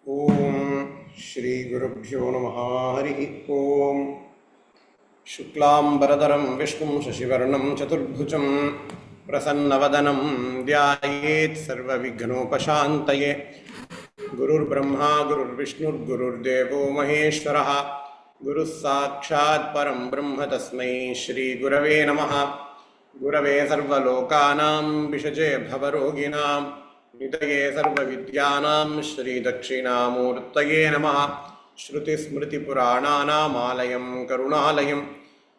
Om Shri Gurubhyo Namaha Harihi Om Shuklam Baradaram Vishnum Shashivarnam Chaturbhujam Prasannavadanam Dhyayet Sarva Vighnopashantaye Gurur Brahma Gurur Vishnu Gurur Devo Maheshwaraha Guru Sakshat Param Brahma Tasmai Shri Gurave Namaha Gurave Sarva Lokanam Vishaje Bhavaroginam Nitaye Sarva Vidyanam Shri Dakshinamurtaye Namaha Shruti Smriti Purananam Alayam Karunalayam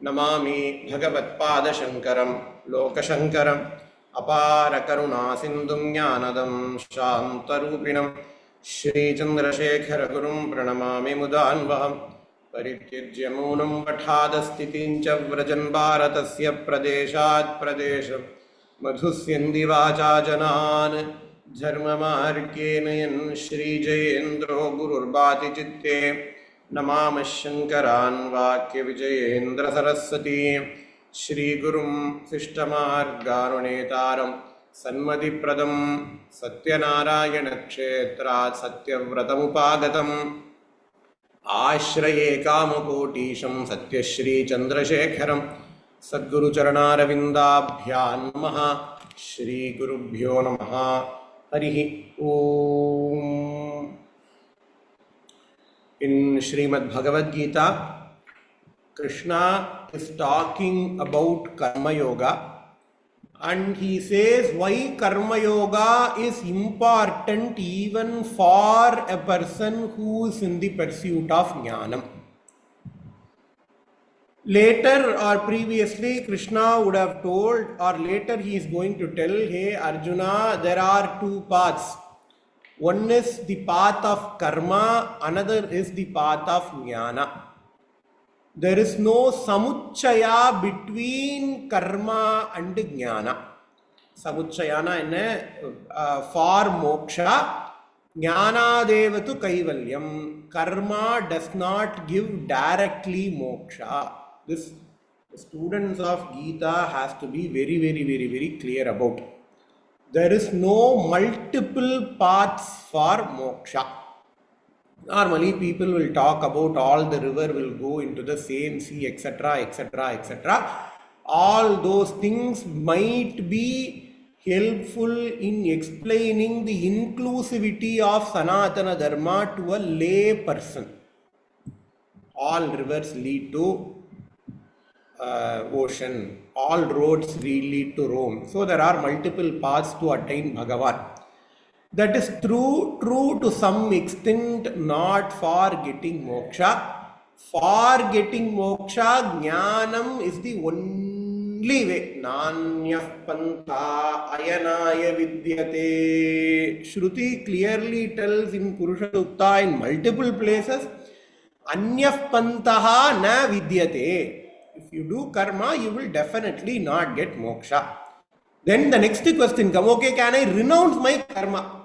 Namami Bhagavad Pada Shankaram Loka Shankaram Apara Karuna Sindhum Jnanadam Shantarupinam Shri Chandrasekhara Gurum Pranamami Mudanvaham Parityajya Munam Vathadastitincha Vrajan Bharatasya Pradeshat Pradesham Madhusyandi Vacha Janan Dharma Markenayan Shri Jayendro Gururbati Chitte Namama Shankaran Vakya Vijayendra Saraswati Shri Gurum Sishtamar Garunetaram Sanmati Pradam Satyanarayana Kshetrat Satyavratamupagatam Ashraye Kamakotisham Satyashri Chandrasekharam Sadguru Charanarvindabhyan Namaha Shri Gurubhyo Namaha Harihi Om. In Srimad Bhagavad Gita, Krishna is talking about Karma Yoga. And he says why Karma Yoga is important even for a person who is in the pursuit of Jnanam. Later or previously, Krishna would have told, or later he is going to tell, hey Arjuna, there are two paths. One is the path of karma, another is the path of Jnana. There is no samuchaya between karma and jnana. Samuchayana in for moksha, jnana devatu kaivalyam. Karma does not give directly moksha. This the students of Gita has to be very clear about. There is no multiple paths for moksha. Normally, people will talk about all the river will go into the same sea, etc., etc., etc. All those things might be helpful in explaining the inclusivity of Sanatana Dharma to a lay person. All rivers lead to ocean. All roads lead to Rome. So there are multiple paths to attain Bhagavan. That is true to some extent, not for getting moksha. For getting moksha, jnanam is the only way. Nanyah pantha ayanaya vidyate. Shruti clearly tells in Purusha Sukta in multiple places, anyah pantaha na vidyate. If you do karma, you will definitely not get moksha. Then the next question comes, okay, can I renounce my karma?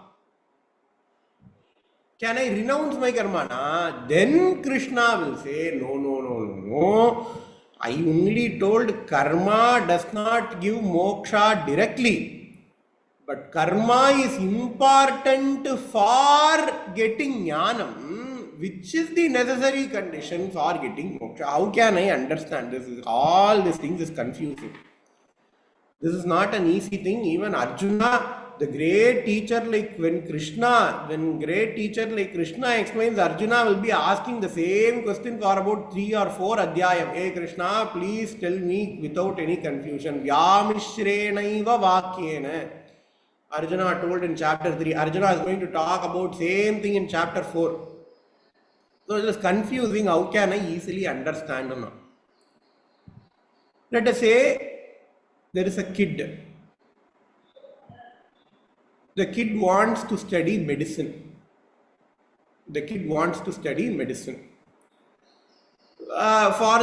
Can I renounce my karma? Nah? Then Krishna will say, no. I only told karma does not give moksha directly. But karma is important for getting jnanam, which is the necessary condition for getting moksha. How can I understand this? All these things is confusing. This is not an easy thing. Even Arjuna, the great teacher like when great teacher like Krishna explains, Arjuna will be asking the same question for about 3 or 4 adhyayam. Hey Krishna, please tell me without any confusion. Vyamishrenaiva vakyena. Arjuna told in chapter 3. Arjuna is going to talk about same thing in chapter 4. So it is confusing. How can I easily understand now? Let us say there is a kid. The kid wants to study medicine. For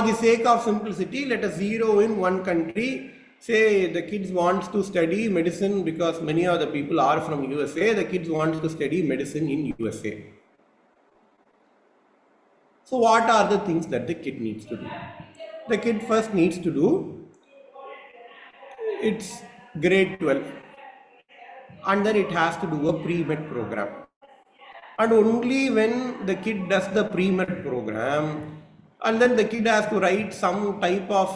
the sake of simplicity, let us zero in one country. Say the kids wants to study medicine because many of the people are from USA. The kids wants to study medicine in USA. So what are the things that the kid needs to do? The kid first needs to do, it's grade 12. And then it has to do a pre-med program. And only when the kid does the pre-med program, and then the kid has to write some type of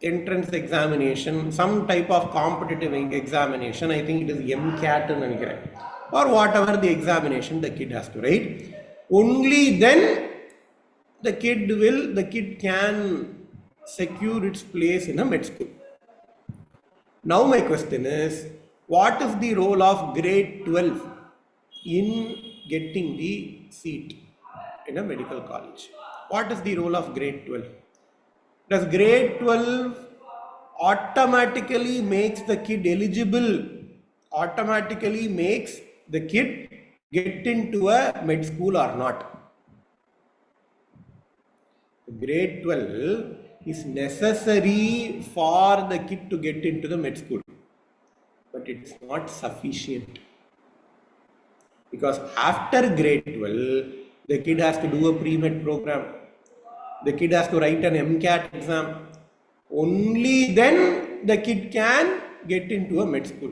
entrance examination, some type of competitive examination, I think it is MCAT or whatever the examination the kid has to write, only then the kid can secure its place in a med school. Now my question is, what is the role of grade 12 in getting the seat in a medical college? What is the role of grade 12? Does grade 12 automatically makes the kid eligible, automatically makes the kid get into a med school or not? Grade 12 is necessary for the kid to get into the med school, but it's not sufficient, because after grade 12 the kid has to do a pre-med program, the kid has to write an MCAT exam, only then the kid can get into a med school.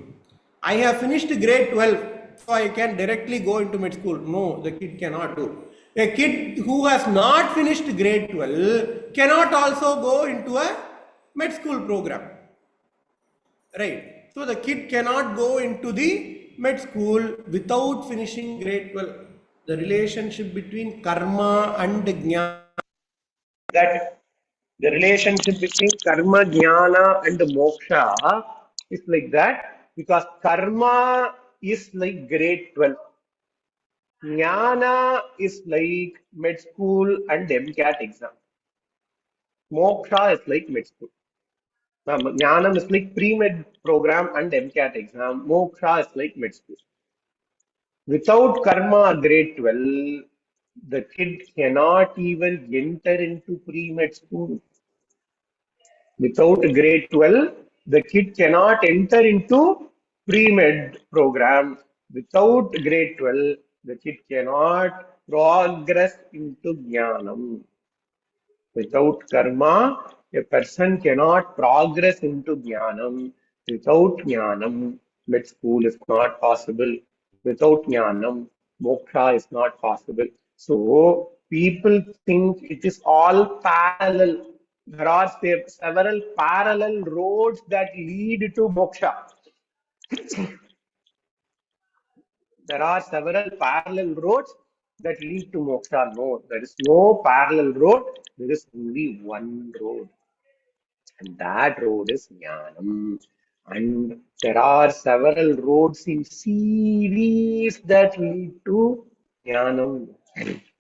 I have finished grade 12, so I can directly go into med school. No, the kid cannot do. A kid who has not finished grade 12 cannot also go into a med school program. Right. So the kid cannot go into the med school without finishing grade 12. The relationship between karma and jnana, that the relationship between karma, jnana and moksha is like that, because karma is like grade 12. Jnana is like med school and MCAT exam. Moksha is like med school. Jnanam is like pre-med program and MCAT exam. Moksha is like med school. Without karma grade 12, the kid cannot even enter into pre-med school. Without grade 12, the kid cannot enter into pre-med program. Without grade 12, the kid cannot progress into jnanam. Without karma, a person cannot progress into jnanam. Without jnanam, med school is not possible. Without jnanam, moksha is not possible. So people think it is all parallel. There are several parallel roads that lead to moksha. There are several parallel roads that lead to moksha. No, there is no parallel road. There is only one road. And that road is Jnanam. And there are several roads in series that lead to Jnanam.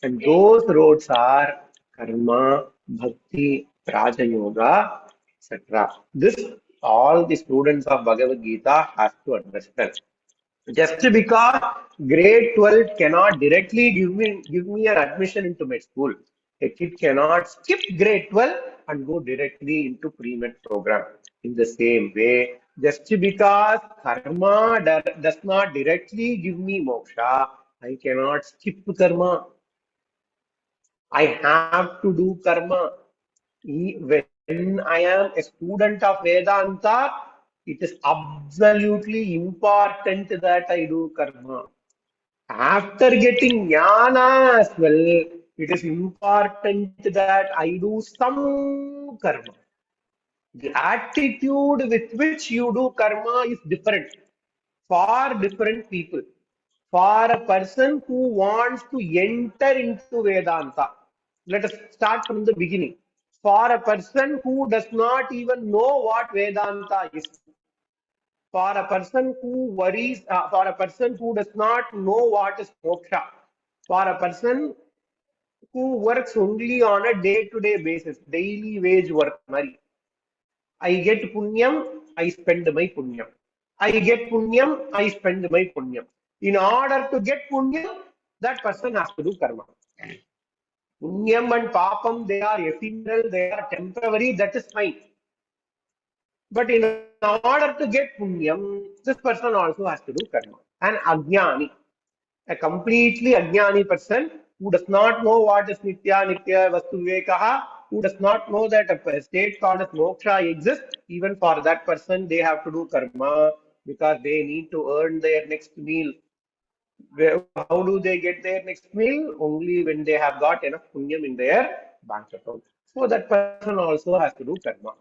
And those roads are Karma, Bhakti, Raja Yoga, etc. This all the students of Bhagavad Gita have to understand. Just because grade 12 cannot directly give me an admission into med school. A kid cannot skip grade 12 and go directly into pre-med program. In the same way, just because karma does not directly give me moksha, I cannot skip karma. I have to do karma. When I am a student of Vedanta, it is absolutely important that I do karma. After getting jnana as well, it is important that I do some karma. The attitude with which you do karma is different for different people. For a person who wants to enter into Vedanta, let us start from the beginning. For a person who does not even know what Vedanta is, for a person who worries, for a person who does not know what is moksha, for a person who works only on a day-to-day basis, daily wage work, Mari. I get punyam, I spend my punyam. I get punyam, I spend my punyam. In order to get punyam, that person has to do karma. Punyam and papam, they are ephemeral, they are temporary, that is fine. But in order to get punyam, this person also has to do karma. An ajnani, a completely ajnani person who does not know what is nitya, nitya, vastu vivekaha, who does not know that a state called as moksha exists, even for that person they have to do karma because they need to earn their next meal. How do they get their next meal? Only when they have got enough punyam in their bank account. So that person also has to do karma.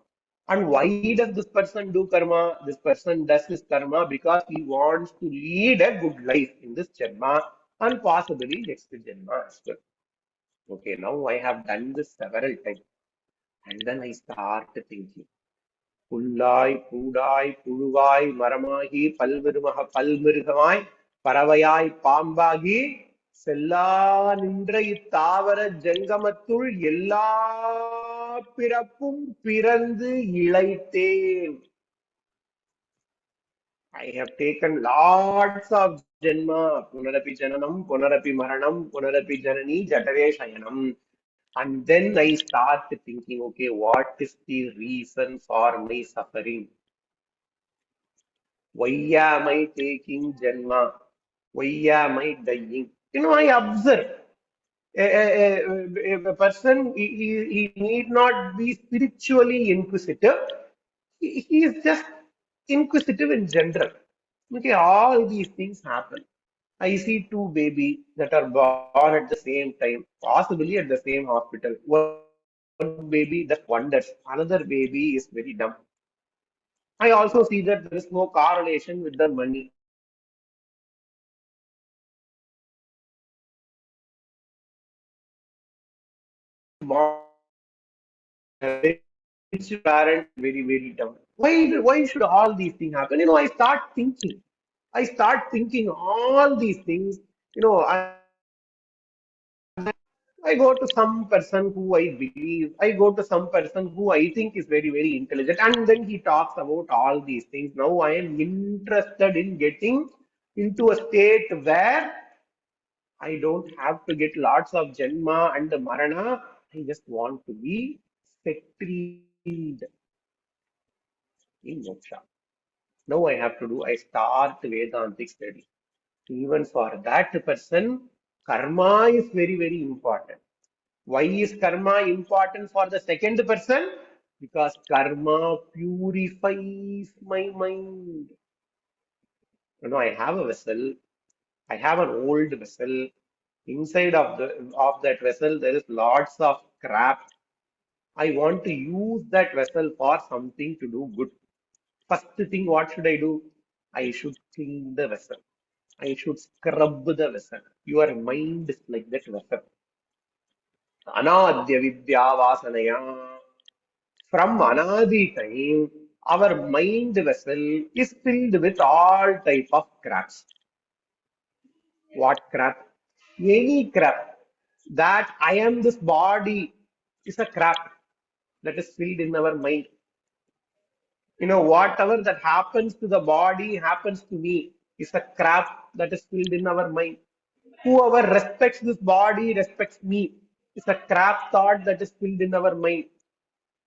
And why does this person do karma? This person does this karma because he wants to lead a good life in this janma and possibly next janma as well. Okay, now I have done this several times. And then I start thinking. புல்லாய் பூடாய் புழுவாய் மரமாகி பல்மிருகமாய் பறவையாய் பாம்பாகி செல்லா நின்ற இத்தாவர ஜங்கமத்துள் எல்லா பிறப்பும் பிறந்து இளைத்தேன். I have taken lots of janma, punarapi jananam, punarapi maranam, punarapi janani, jatare shayanam. And then I start thinking, okay, what is the reason for my suffering? Why am I taking janma? Why am I dying? I observe. A person, he need not be spiritually inquisitive. He is just inquisitive in general. Okay, all these things happen. I see two babies that are born at the same time, possibly at the same hospital. One baby that wonders, another baby is very dumb. I also see that there is no correlation with the money. One baby is very, very intelligent, a rich parent is very, very dumb. Why should all these things happen? I start thinking. I start thinking all these things, and I go to some person who I believe, I go to some person who I think is very, very intelligent, and then he talks about all these things. Now I am interested in getting into a state where I don't have to get lots of janma and the marana. I just want to be settled in moksha. Now I have to do, I start Vedantic study. Even for that person, karma is very, very important. Why is karma important for the second person? Because karma purifies my mind. I have a vessel. I have an old vessel. Inside of that vessel, there is lots of crap. I want to use that vessel for something to do good. First thing, what should I do? I should clean the vessel. I should scrub the vessel. Your mind is like that vessel. Anadya vidya vasanaya. From Anadi time, our mind vessel is filled with all type of craps. What crap? Any crap. That I am this body is a crap that is filled in our mind. Whatever that happens to the body happens to me is a crap that is filled in our mind. Whoever respects this body respects me. It's a crap thought that is filled in our mind.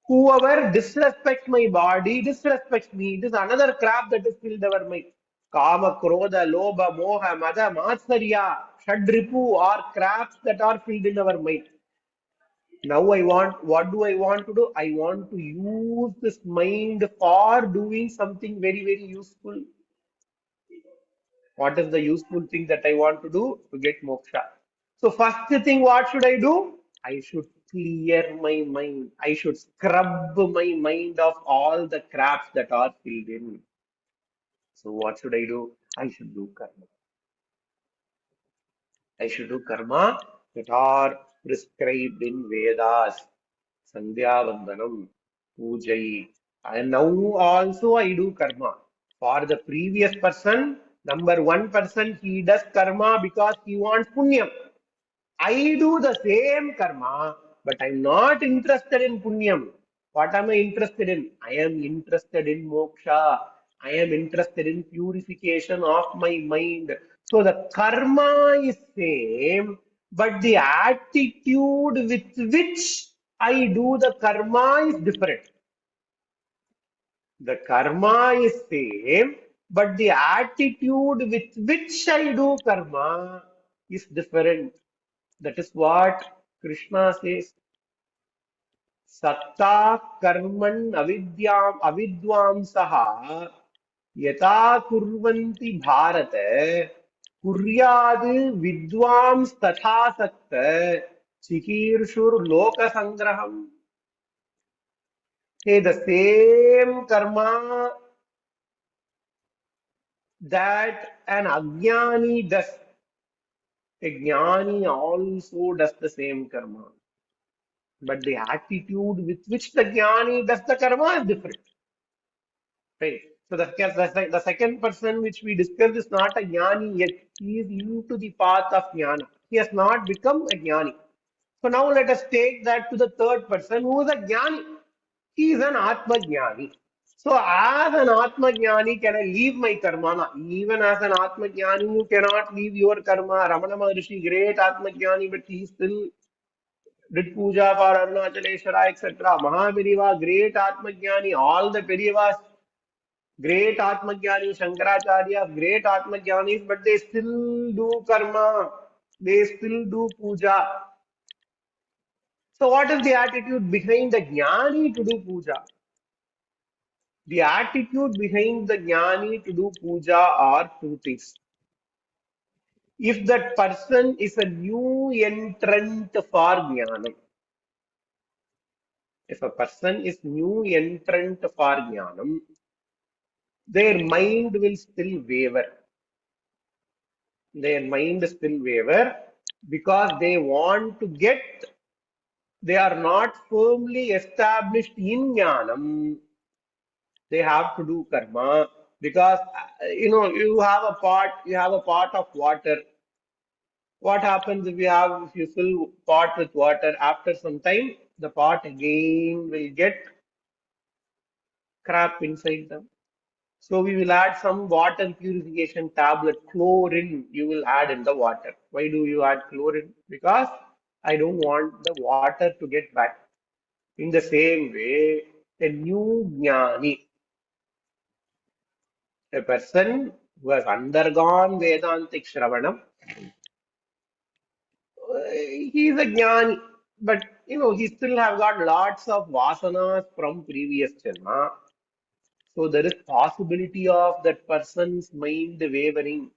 Whoever disrespects my body disrespects me. It is another crap that is filled our mind. Kama, Krodha, Lobha, Moha, Mada, Matsarya, Shadripu are craps that are filled in our mind. Now what do I want to do? I want to use this mind for doing something very, very useful. What is the useful thing that I want to do? To get moksha. So first thing, what should I do? I should clear my mind. I should scrub my mind of all the craps that are filled in. So what should I do? I should do karma. I should do karma that are prescribed in Vedas. Sandhya Vandanam, Pujai. And now also I do karma. For the previous person, number one person, he does karma because he wants punyam. I do the same karma, but I'm not interested in punyam. What am I interested in? I am interested in moksha. I am interested in purification of my mind. So the karma is same, but the attitude with which I do the karma is different. The karma is same, but the attitude with which I do karma is different. That is what Krishna says. Satta karman avidyam avidvamsaha yata kurvanti bharata Kuryad vidwams tatha sakta chikirshur loka sangraham. Hey, the same karma that an ajnani does, a jnani also does the same karma. But the attitude with which the jnani does the karma is different. Right. So the second person which we discussed is not a jnani yet. He is into the path of jnana. He has not become a jnani. So now let us take that to the third person who is a jnani. He is an atma jnani. So as an atma jnani, can I leave my karma? No. Even as an atma jnani, you cannot leave your karma. Ramana Maharishi, great atma jnani, but he still did puja for Arunachaleshwara, etc. Mahaviriva, great atma jnani, all the Periyavas, great Atmajnani, Shankaracharya, great Atmajnanis, but they still do karma. They still do puja. So what is the attitude behind the Jnani to do puja? The attitude behind the Jnani to do puja are two things. If that person is a new entrant for Jnanam, if a person is new entrant for Jnanam, their mind will still waver. Their mind still waver because they are not firmly established in jnanam. They have to do karma because you have a pot of water. What happens if you fill pot with water? After some time, the pot again will get crap inside them. So we will add some water purification tablet, chlorine, you will add in the water. Why do you add chlorine? Because I don't want the water to get bad. In the same way, a new jnani, a person who has undergone Vedantic Shravanam, he is a jnani, but he still have got lots of vasanas from previous janma. So there is possibility of that person's mind wavering.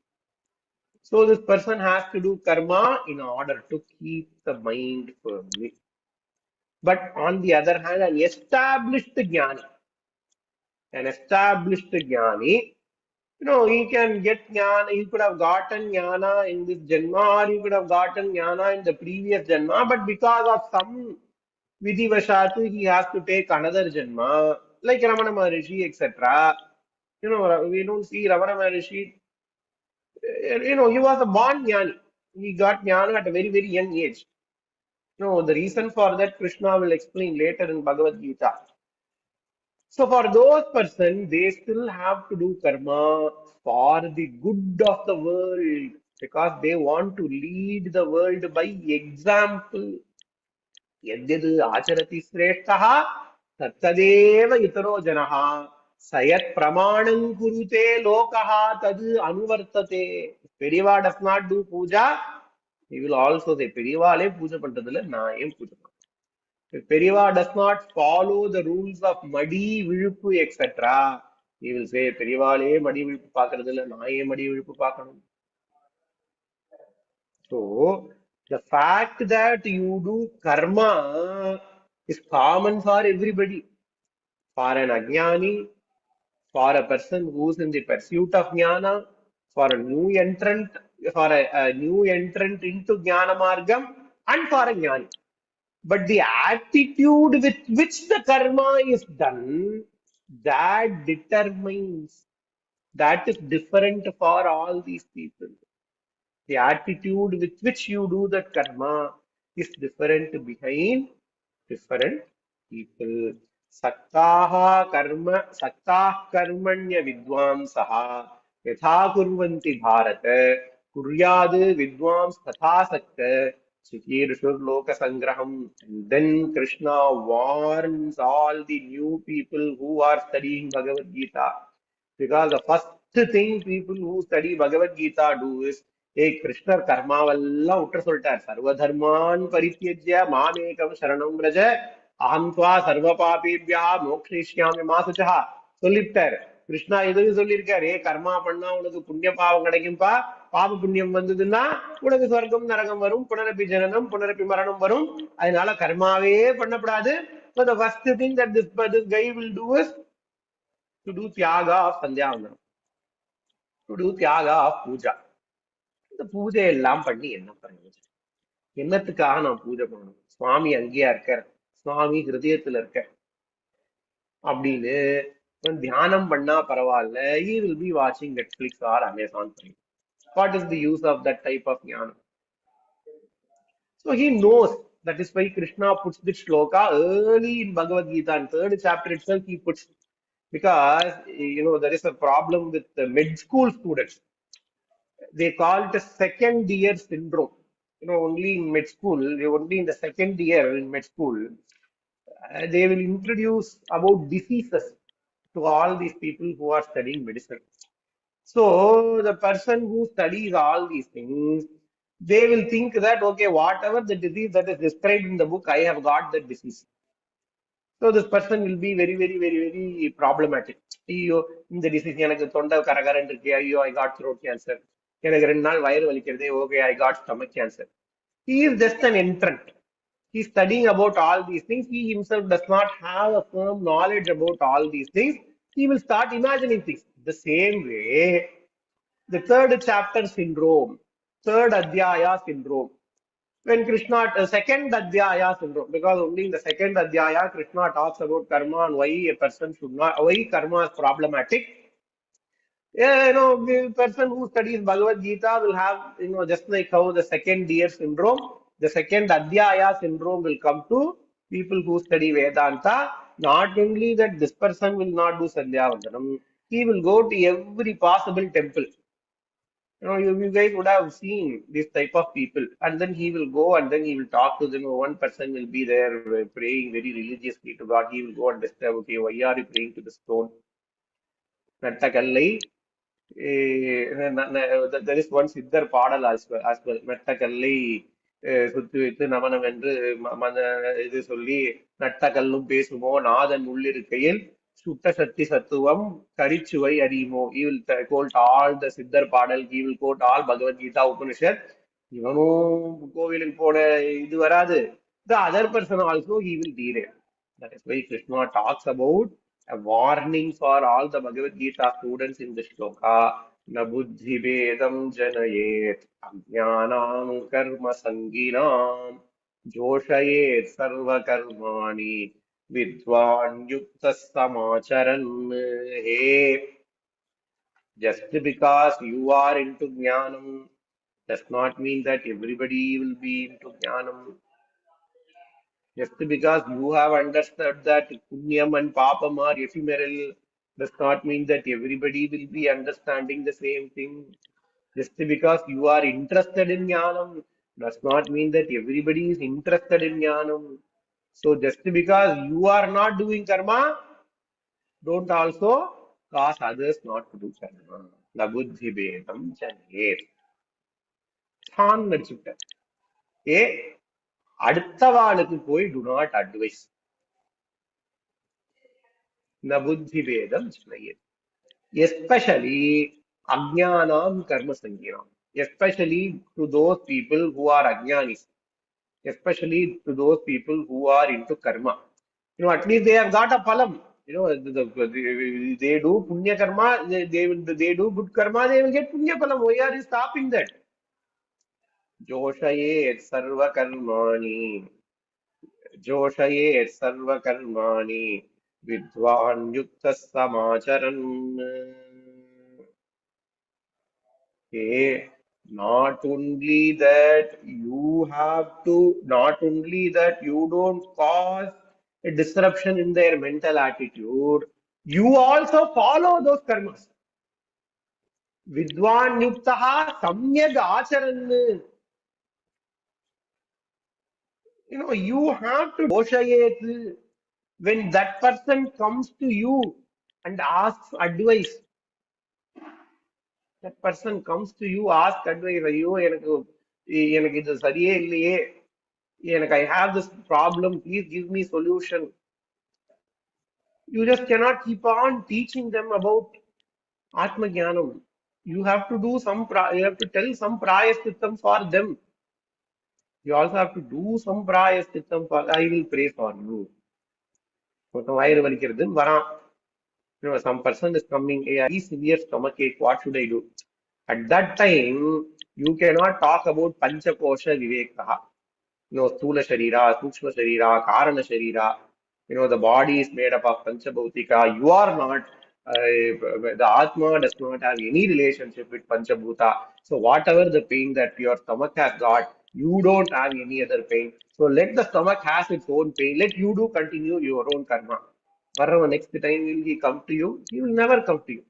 So this person has to do karma in order to keep the mind firmly. But on the other hand, an established jnani, he can get jnana, he could have gotten jnana in this janma, or he could have gotten jnana in the previous janma, but because of some vidhi vashatu, he has to take another janma, like Ramana Maharishi, etc. We don't see Ramana Maharishi. He was a born jnani. He got jnana at a very, very young age. No, the reason for that Krishna will explain later in Bhagavad Gita. So for those persons, they still have to do karma for the good of the world because they want to lead the world by example. यद्यद् आचरति श्रेष्ठः तत्तदेव इतरो जनः स यत् प्रमाणं कुरुते लोकः तद् अनुवर्तते. Periva does not do puja, he will also say பெரியவாளே பூஜை பண்றதில்ல நான் ஏன் பூஜை பண்றேன். If Periva does not follow the rules of madi viluppu etc., he will say பெரியவாளே மடி விழுப்பு பார்க்கறதில்ல நான் ஏன் மடி விழுப்பு பார்க்கணும். So, the fact that you do karma is common for everybody. For an ajnani, for a person who's in the pursuit of jnana, for a new entrant, for a new entrant into jnana margam, and for a jnani. But the attitude with which the karma is done, that determines, that is different for all these people. The attitude with which you do that karma is different behind different people. Saktah karmanya vidvamsaha yatha kurvanti bharata kuryad vidvams tatha sakta chikirshur loka sangraham. And then Krishna warns all the new people who are studying Bhagavad Gita. Because the first thing people who study Bhagavad Gita do is, hey, Krishna karmavalla uttra soltar. Sarva dharman parityajya mamekam sharanam vraja aham tva sarva papebhya mokshishyami masuchaha. சொல்லிட்டார் கிருஷ்ணா இதுவும் சொல்லியிருக்காரு, ஏ கர்மா பண்ணா உனக்கு புண்ணிய பாவம் கிடைக்கும்பா, பாப புண்ணியம் வந்ததுன்னா உனக்கு சொர்க்கம் நரகம் வரும், புனரப்பி ஜனனம் புனரப்பி மரணம் வரும். அதனால கர்மாவே பண்ணப்படாது. So the first thing that this guy will do is to do தியாக of சந்தியாவந்தனம், to do தியாக of பூஜா. இந்த பூஜை எல்லாம் பண்ணி என்ன பண்ணுறது? என்னத்துக்காக நான் பூஜை பண்ணணும்? சுவாமி அங்கேயா இருக்க, சுவாமி ஹிருதயத்துல இருக்க அப்படின்னு தியானம் பண்ணா பரவாயில்ல. He will be watching Netflix or Amazon Prime. What is the use of that type of jnana? So he knows. That is why Krishna puts this shloka early in Bhagavad Gita, in third chapter itself he puts, because there is a problem with the mid school students. They call it a second year syndrome. Only in mid school, only in the second year in mid school, they will introduce about diseases to all these people who are studying medicine. So the person who studies all these things, they will think that, okay, whatever the disease that is described in the book, I have got that disease. So this person will be very, very, very, very problematic. ஐயோ இந்த disease எனக்கு தொண்டை கரகரன்னு இருக்கு, ஐயோ I got throat cancer, எனக்கு 2 நாள் வயிறு வலிக்கிறது, okay I got stomach cancer. He is just an entrant. He is studying about all these things. He himself does not have a firm knowledge about all these things. He will start imagining things. The same way, the third chapter syndrome, third adhyaya syndrome. When Krishna, second adhyaya syndrome, because only in the second adhyaya Krishna talks about karma and why a person should not, why karma is problematic. Yeah, the person who studies Bhagavad Gita will have, just like how the second year syndrome, the second Adhyaya syndrome will come to people who study Vedanta. Not only that this person will not do Sandhya Vandanam, he will go to every possible temple. You guys would have seen this type of people, and then he will go and then he will talk to them. One person will be there praying very religiously to God. He will go and disturb, okay, why are you praying to the stone? Nattakallai. There is one Siddhar பாடல் as well. மெட்டக்கல்லை சுத்தி வைத்து நமனம் என்று இது சொல்லி நட்டக்கல்லும் பேசுமோ நாதன் உள்ளிருக்கையில் சுட்ட சக்தி சத்துவம் கரிச்சுவை அறியுமோ. He will quote all the Siddhar பாடல், he will quote all Bhagavad Gita Upanishad. இவனும் கோவிலுக்கு போன இது வராது. The other person also he will derail. That is why Krishna talks about a warning for all the Bhagavad Gita students in the shloka. Na buddhi vedam janayet ajnanam karma sanginam joshayet sarva karmani vidwan yukta samacharan. Hey, just because you are into jnanam does not mean that everybody will be into jnanam. Just because you have understood that punyam and papam are ephemeral does not mean that everybody will be understanding the same thing. Just because you are interested in jnanam does not mean that everybody is interested in jnanam. So just because you are not doing karma, don't also cause others not to do karma. Na buddhi bedam janayet. Than நடிச்சுட்ட ஏ அடுத்தவாளுக்கு போய் do not advise. Na buddhi vedam janayet. Especially ajnanam karma sanginam. Especially to those people who are ajnanis. Especially to those people who are into karma. At least they have got a phalam. They do punya karma, they do good karma, they will get punya phalam. Why are you stopping that? Joshayet sarva karmani. Joshayet sarva karmani. Vidwan yukta samacharan. Okay. Not only that you don't cause a disruption in their mental attitude, you also follow those karmas. Vidwan yuktaha samyag acharan. You have to doshayet. When that person comes to you and asks advice, that person comes to you, ask advice, ஐயோ எனக்கு இது சரியே இல்லையே, I have this problem, please give me solution. You just cannot keep on teaching them about Atma Jnanam. you have to do some, you have to tell some prayasthitam for them. You also have to do some prayasthitam for, I will pray for you. வயிறு வலிக்கிறதுன்னு வரான். Some person is coming, hey, I have severe stomach ache, what should I do? At that time, you cannot talk about Panchakosha Vivekaha. Sthula Sharira, Sukshma Sharira, Karana Sharira. The body is made up of Panchabhutika. You are not, the Atma does not have any relationship with Panchabhuta. So whatever the pain that your stomach has got, you don't have any other pain. So let the stomach has its own pain. Let you do continue your own karma. Whatever next time will he come to you? He will never come to you.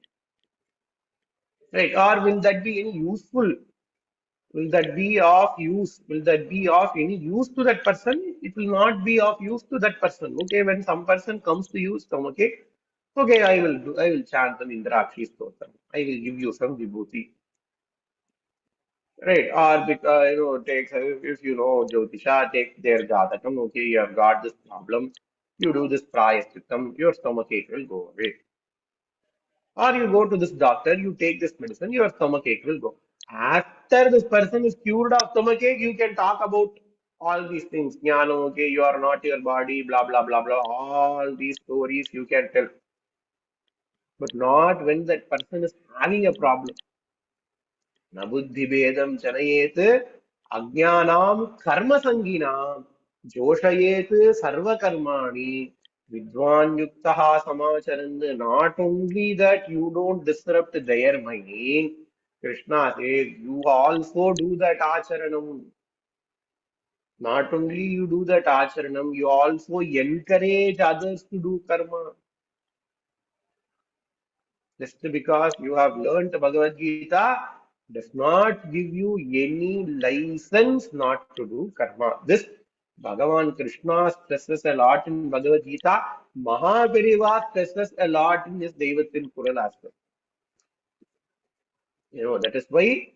Right? Or will that be any useful? Will that be of use? Will that be of any use to that person? It will not be of use to that person. Okay, when some person comes to you, okay, I will chant them Indrakshi Stotram. I will give you some vibhuti. Right? Or because take if you know Jyotisha, take their Jatakam, okay, you have got this problem, you do this prayasthitam, your stomach ache will go away. Or you go to this doctor, you take this medicine, your stomach ache will go. After this person is cured of stomach ache, you can talk about all these things. Jnana, okay, you are not your body, blah, blah, blah, blah. All these stories you can tell. But not when that person is having a problem. Na buddhi bedam chanayet ajnanam karma sanginam joshayet sarva karmani vidwan yuktaha samacharan. Not only that you don't disrupt their mind, Krishna says you also do that acharanam. Not only you do that acharanam, you also encourage others to do karma. Just because you have learnt Bhagavad Gita does not give you any license not to do karma. This Bhagavan Krishna stresses a lot in Bhagavad Gita. Mahaviriva stresses a lot in his Devatin Kural as well. That is why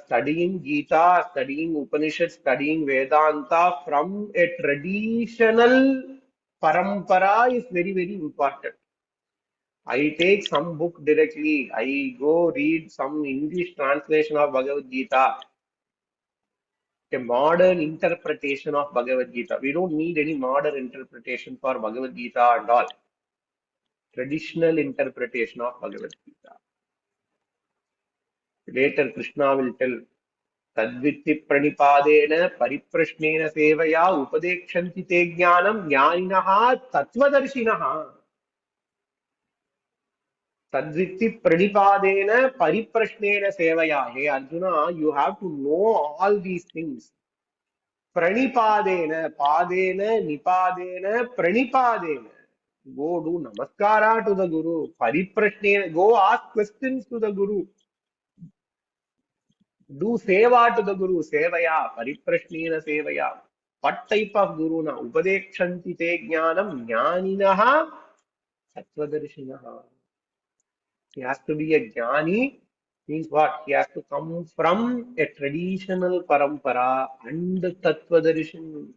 studying Gita, studying Upanishad, studying Vedanta from a traditional parampara is very, very important. I take some book directly. I go read some English translation of Bhagavad Gita, a modern interpretation of Bhagavad Gita. We don't need any modern interpretation for Bhagavad Gita and all. Traditional interpretation of Bhagavad Gita. Later, Krishna will tell, Tadvitti pranipadena pariprashnena sevaya upadekshanti te jnanam jnaninaha tattvadarshinaha. Tadvitti pranipadena pariprashnena sevaya. Hey Arjuna, you have to know all these things. Pranipadena, padena, nipadena, pranipadena. Go do namaskara to the Guru. Pariprashnena, go ask questions to the Guru. Do seva to the Guru. Sevaya, pariprashnena sevaya. What type of Guru na? Upadekshanti te jnanam jnaninaha sattvadarshinaha. He has to be a jnani, means what? He has to come from a traditional parampara and tattvadarshan.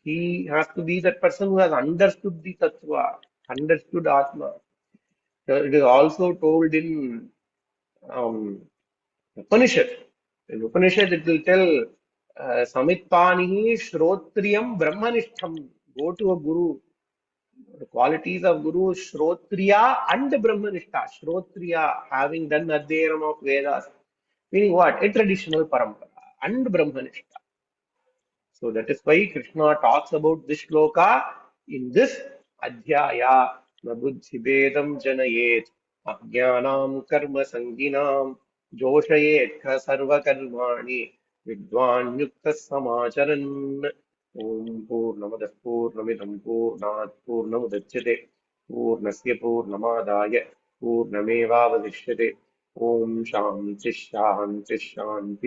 He has to be that person who has understood the tattva, understood Atma. So it is also told in Upanishad. In Upanishad, it will tell Samitpanihi Shrotriyam Brahmanishtham. Go to a Guru. The qualities of Guru Shrotriya and Brahmanishta. Shrotriya, having done Adhyayanam of Vedas, meaning what? A traditional parampara, and Brahmanishta. So that is why Krishna talks about this shloka in this adhyaya. Na buddhi bedam janayet ajnanam karma sanginam joshayet sarva karmani vidwan yukta samacharan. Om Purnamadah Purnamidam Purnat Purnamudachyate Purnasya Purnamadaya Purnamevavadishyate. Om Shanti Shanti Shanti.